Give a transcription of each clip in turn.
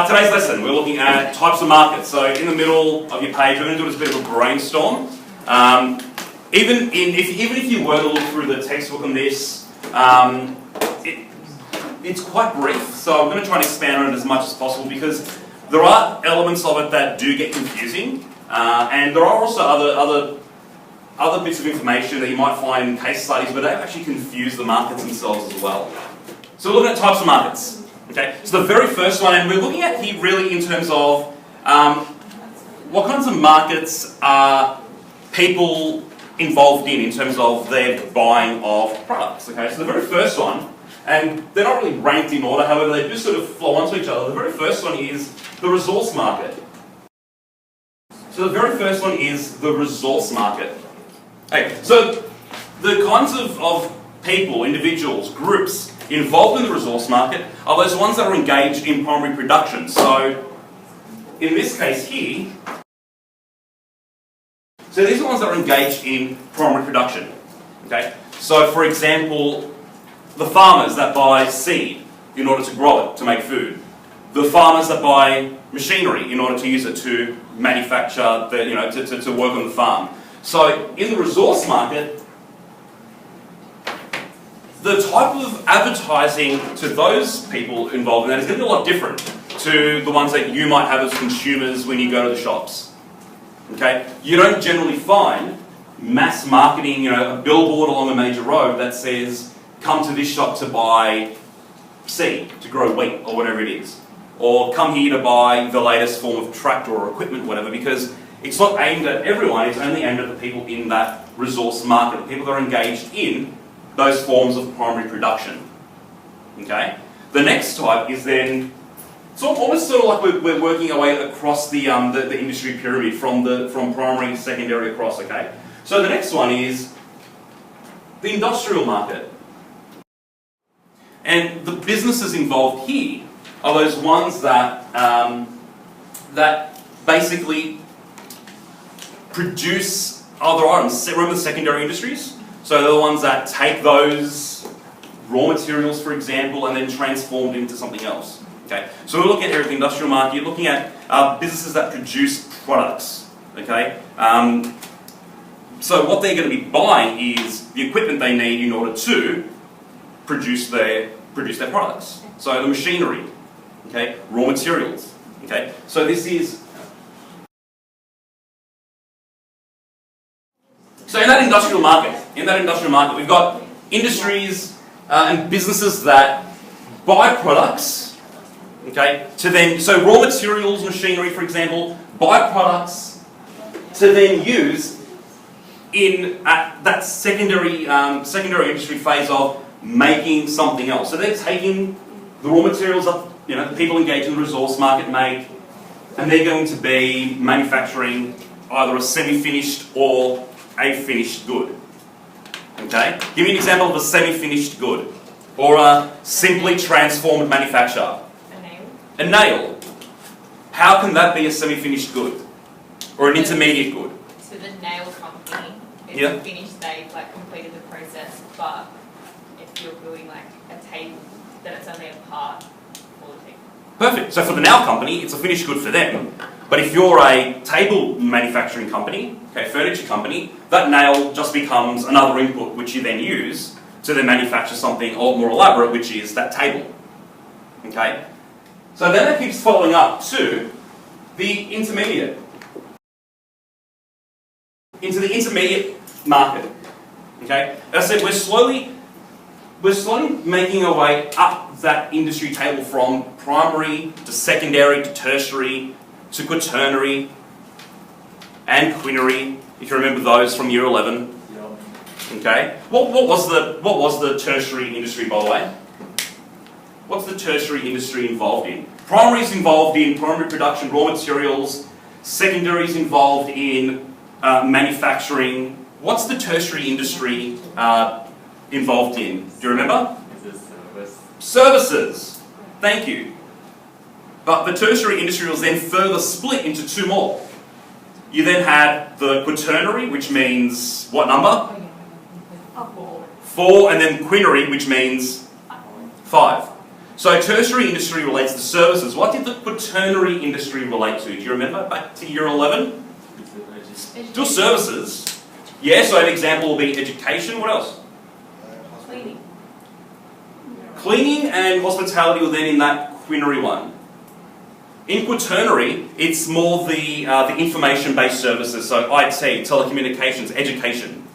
today's lesson, we're looking at types of markets. So in the middle of your page, we're going to do a bit of a brainstorm. Even if you were to look through the textbook on this, it's quite brief. So I'm going to try and expand on it as much as possible because there are elements of it that do get confusing, and there are also other bits of information that you might find in case studies, but they actually confuse the markets themselves as well. So we're looking at types of markets. Okay, so the very first one, and we're looking at here really in terms of what kinds of markets are people involved in terms of their buying of products. Okay, so the very first one, and they're not really ranked in order, however they do sort of flow onto each other. The very first one is the resource market. So the very first one is the resource market. Okay, so the kinds of people, individuals, groups involved in the resource market are those ones that are engaged in primary production. So in this case here, so these are the ones that are engaged in primary production. Okay, so for example, the farmers that buy seed in order to grow it, to make food. The farmers that buy machinery in order to use it to manufacture, to work on the farm. So in the resource market, the type of advertising to those people involved in that is going to be a lot different to the ones that you might have as consumers when you go to the shops. Okay? You don't generally find mass marketing, a billboard along a major road that says, come to this shop to buy seed, to grow wheat, or whatever it is. Or come here to buy the latest form of tractor or equipment, whatever, because it's not aimed at everyone, it's only aimed at the people in that resource market, the people that are engaged in those forms of primary production. Okay? The next type is then, almost sort of like we're working our way across the industry pyramid from primary, secondary across, okay? So the next one is the industrial market. And the businesses involved here are those ones that basically produce other items. Remember the secondary industries? So they're the ones that take those raw materials, for example, and then transform it into something else. Okay, so we're looking at here at the industrial market. You're looking at businesses that produce products. Okay, so what they're going to be buying is the equipment they need in order to produce their products. So the machinery, okay, raw materials. Okay, so this is. So in that industrial market, we've got industries and businesses that buy products, okay, so raw materials, machinery, for example, buy products to then use at that secondary industry phase of making something else. So they're taking the raw materials that the people engaged in the resource market make, and they're going to be manufacturing either a semi-finished or a finished good. Okay? Give me an example of a semi-finished good. Or a simply transformed manufacture. A nail. A nail. How can that be a semi-finished good? Or an intermediate good? So the nail company is finished, they've completed the process, but if you're building a table, then it's only a part for the table. Perfect. So for the nail company, it's a finished good for them. But if you're a table manufacturing company, furniture company, that nail just becomes another input which you then use to then manufacture something a lot more elaborate, which is that table. Okay? So then it keeps following up to the intermediate. Into the intermediate market. Okay? As I said, we're slowly making our way up that industry table from primary to secondary to tertiary to quaternary and quinary, if you remember those from year 11. Okay. What was the tertiary industry, by the way? What's the tertiary industry involved in? Primary is involved in primary production, raw materials. Secondary is involved in manufacturing. What's the tertiary industry involved in? Do you remember? It's a service. Services. Thank you. But the tertiary industry was then further split into two more. You then had the quaternary, which means what number? 4. 4, and then quinary, which means 5. So tertiary industry relates to services. What did the quaternary industry relate to? Do you remember back to year 11? Still services. Yeah, so an example will be education. What else? Cleaning. Cleaning and hospitality were then in that quinary one. In quaternary, it's more the information-based services, so IT, telecommunications, education.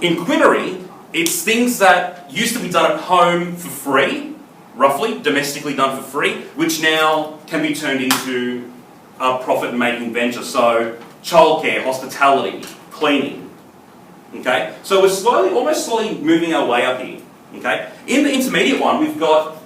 In quinary, it's things that used to be done at home for free, roughly, domestically done for free, which now can be turned into a profit-making venture. So childcare, hospitality, cleaning. Okay, so we're almost slowly moving our way up here. Okay, in the intermediate one, we've got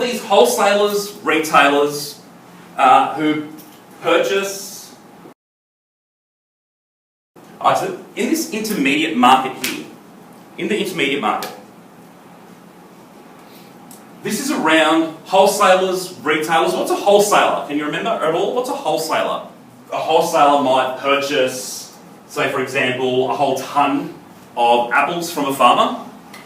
these wholesalers, retailers who purchase. Alright, so in this intermediate market here, this is around wholesalers, retailers. What's a wholesaler? Can you remember at all? What's a wholesaler? A wholesaler might purchase, say for example, a whole ton of apples from a farmer.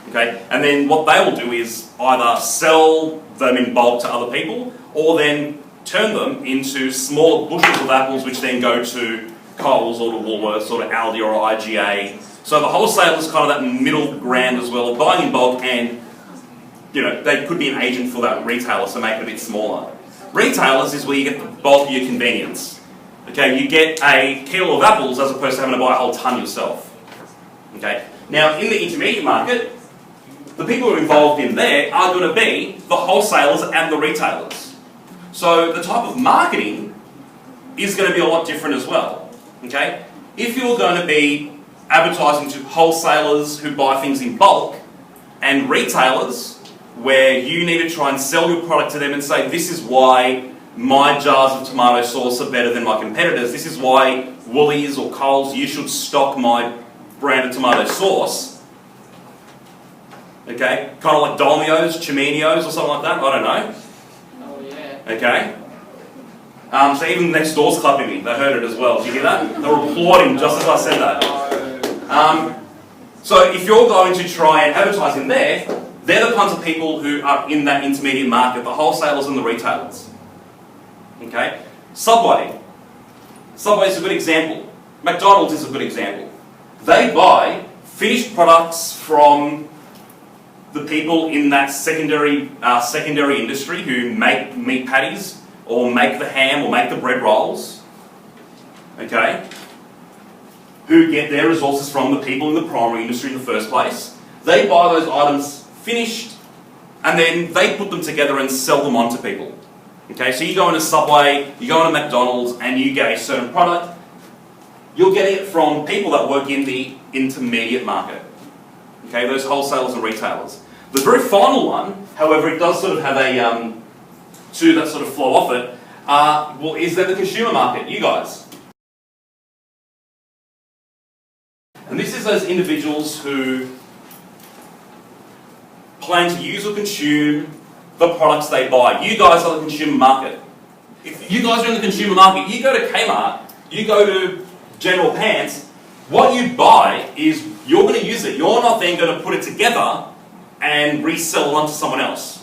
Okay, and then what they will do is either sell them in bulk to other people, or then turn them into smaller bushels of apples, which then go to Coles or to Woolworths or to Aldi or IGA. So the wholesaler is kind of that middle ground as well, of buying in bulk, and they could be an agent for that retailer, so make it a bit smaller. Retailers is where you get the bulk of your convenience. Okay, you get a kilo of apples as opposed to having to buy a whole ton yourself. Okay, now in the intermediate market, the people who are involved in there are going to be the wholesalers and the retailers. So the type of marketing is going to be a lot different as well. Okay? If you're going to be advertising to wholesalers who buy things in bulk and retailers where you need to try and sell your product to them and say, this is why my jars of tomato sauce are better than my competitors, this is why Woolies or Coles, you should stock my brand of tomato sauce. Okay, kind of like Dolmio's, Chimenios or something like that, I don't know. Oh yeah. Okay. So even next door's clapping me, they heard it as well. Did you hear that? They were applauding just as I said that. So if you're going to try and advertise in there, they're the kinds of people who are in that intermediate market, the wholesalers and the retailers. Okay? Subway. Subway is a good example. McDonald's is a good example. They buy finished products from the people in that secondary industry who make meat patties or make the ham or make the bread rolls, okay, who get their resources from the people in the primary industry in the first place. They buy those items finished and then they put them together and sell them on to people. Okay, so you go in a Subway, you go in a McDonald's and you get a certain product, you're getting it from people that work in the intermediate market. Okay, those wholesalers and retailers. The very final one, however, it does sort of have a two that sort of flow off it, is then the consumer market, you guys. And this is those individuals who plan to use or consume the products they buy. You guys are the consumer market. If you guys are in the consumer market, you go to Kmart, you go to General Pants, what you buy is you're going to use it. You're not then going to put it together and resell it onto someone else.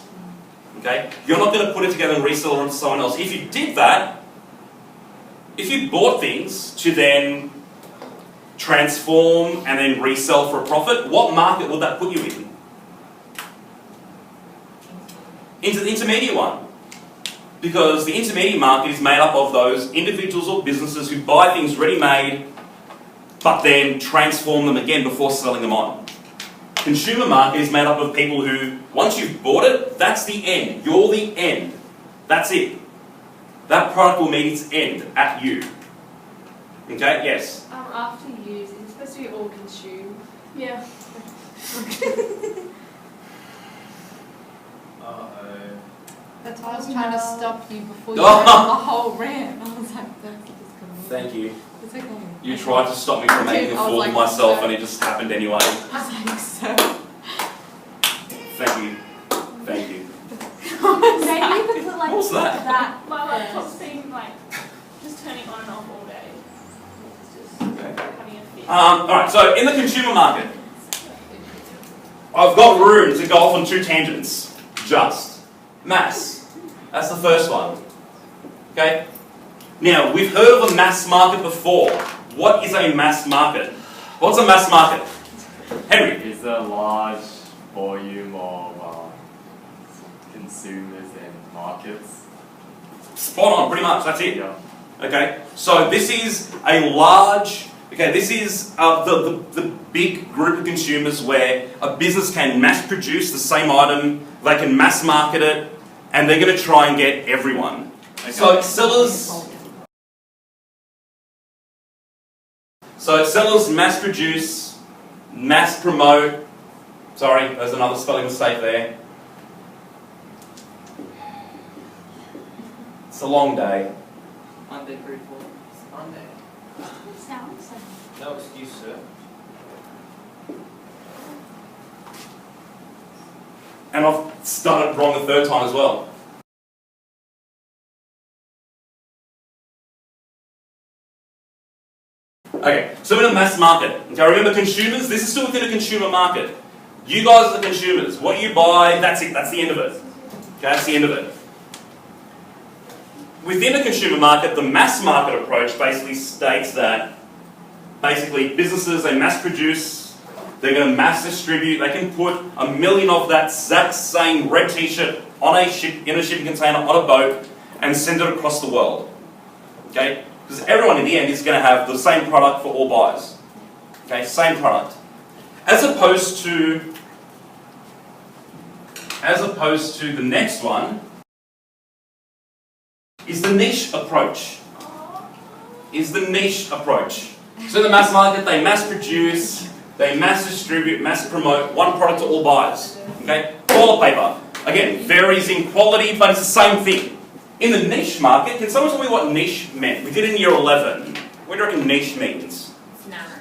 Okay? You're not going to put it together and resell it onto someone else. If you did that, if you bought things to then transform and then resell for a profit, what market would that put you in? Into the intermediate one. Because the intermediate market is made up of those individuals or businesses who buy things ready-made but then transform them again before selling them on. Consumer market is made up of people who, once you've bought it, that's the end. You're the end. That's it. That product will meet its end at you. Okay, yes? After use, is it supposed to be all consumed? Yeah. That's why I was trying to stop you before you went on the whole rant. I was like, that's just gonna Thank you. It's okay. You tried to stop me from making a fool of myself and it just happened anyway. I was like, so. Thank you. Thank you. Maybe you could put like What was that? My laptop's been like just turning on and off all day. It's just Okay. having a fit. Alright, so in the consumer market, I've got room to go off on two tangents. Just. Mass. That's the first one. Okay? Now, we've heard of a mass market before. What is a mass market? What's a mass market? Henry? It's a large volume of consumers and markets. Spot on, pretty much, that's it. Yeah. Okay, so this is a large, this is the big group of consumers where a business can mass produce the same item, they can mass market it, and they're going to try and get everyone. Okay. So sellers mass produce, mass promote, sorry, there's another spelling mistake there. It's a long day. Monday, 3, 4. Monday. No excuse, sir. And I've started wrong the third time as well. Okay, so we're in a mass market. Okay, remember consumers, this is still within a consumer market. You guys are the consumers. What you buy, that's it, that's the end of it. Okay, that's the end of it. Within a consumer market, the mass market approach basically states that basically businesses, they mass produce, they're going to mass distribute, they can put 1 million of that exact same red t-shirt on a ship, in a shipping container on a boat and send it across the world. Okay? Because everyone in the end is going to have the same product for all buyers. Okay, same product. As opposed to the next one is the niche approach. So in the mass market, they mass produce, they mass distribute, mass promote one product to all buyers. Okay? Toilet paper. Again, varies in quality, but it's the same thing. In the niche market, can someone tell me what niche meant? We did it in year 11. What do you reckon niche means? It's narrow.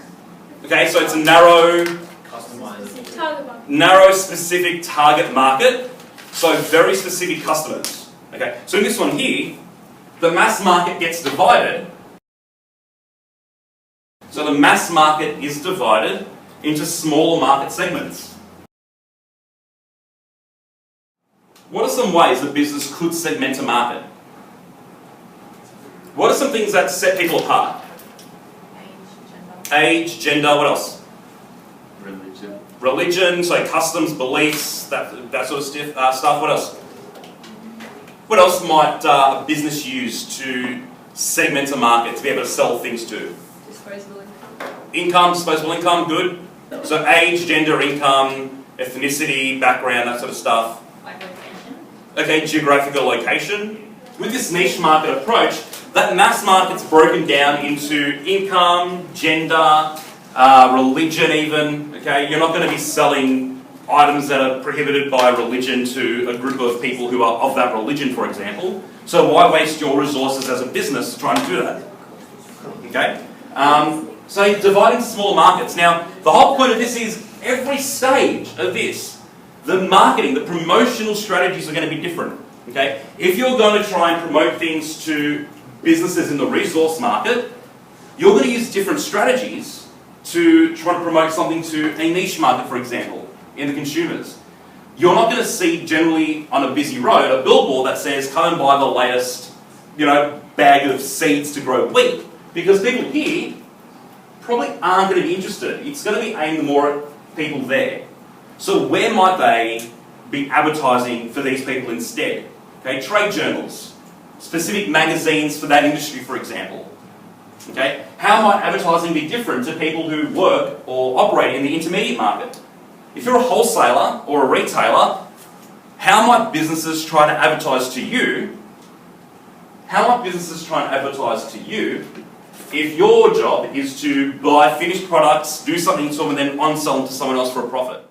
Okay, so it's a narrow, Customized. specific target market. So very specific customers. Okay, so in this one here, the mass market gets divided. So the mass market is divided into smaller market segments. What are some ways a business could segment a market? What are some things that set people apart? Age, gender, what else? Religion, so customs, beliefs, that sort of stuff. What else? What else might a business use to segment a market, to be able to sell things to? Disposable Disposable income, good. So age, gender, income, ethnicity, background, that sort of stuff. like location. Okay, geographical location. With this niche market approach, that mass market's broken down into income, gender, religion even. Okay, you're not going to be selling items that are prohibited by religion to a group of people who are of that religion, for example. So why waste your resources as a business trying to do that? Okay? So you divide into smaller markets. Now, the whole point of this is every stage of this, the marketing, the promotional strategies are going to be different. Okay? If you're going to try and promote things to businesses in the resource market, you're going to use different strategies to try to promote something to a niche market, for example, in the consumers. You're not going to see generally on a busy road a billboard that says, come and buy the latest, bag of seeds to grow wheat, because people here probably aren't going to be interested. It's going to be aimed more at people there. So where might they be advertising for these people instead? Okay, trade journals, specific magazines for that industry, for example. Okay, how might advertising be different to people who work or operate in the intermediate market? If you're a wholesaler or a retailer, how might businesses try to advertise to you? How might businesses try and advertise to you if your job is to buy finished products, do something to them, and then on-sell them to someone else for a profit?